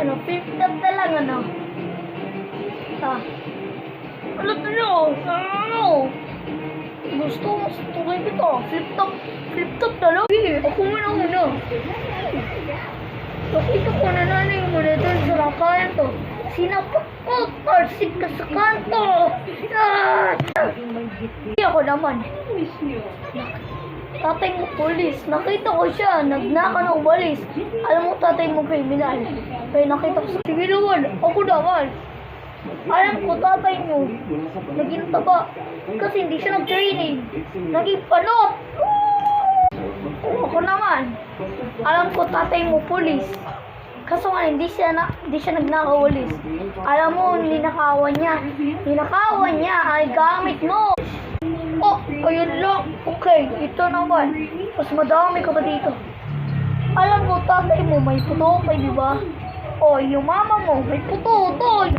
Ano, flip top na lang, ano? Ano to nyo? Ano? Gusto kayo ito. Flip top na lang. Ako muna. Nakita ko na nanay mo na doon sa lakayan to. Sinapak ko, tarsig ka sa kanto. Hindi ako naman. Tatay mo polis. Nakita ko siya. Nagnaka ng umalis. Alam mo tatay mo kriminal. Kaya nakita ko sa... Sige naman. Ako naman. Alam ko tatay mo. Naging taba. Kasi hindi siya nag-training. Naging panot. Ako naman. Alam ko tatay mo polis. Kaso nga hindi siya nagnakawalis. Alam mo, ninakawan niya ay gamit mo. Oh, ayun lang. Okay, ito naman. Mas madami ka ba dito? Alam mo, tatay mo may puto, di ba? Oh, yung mama mo may puto.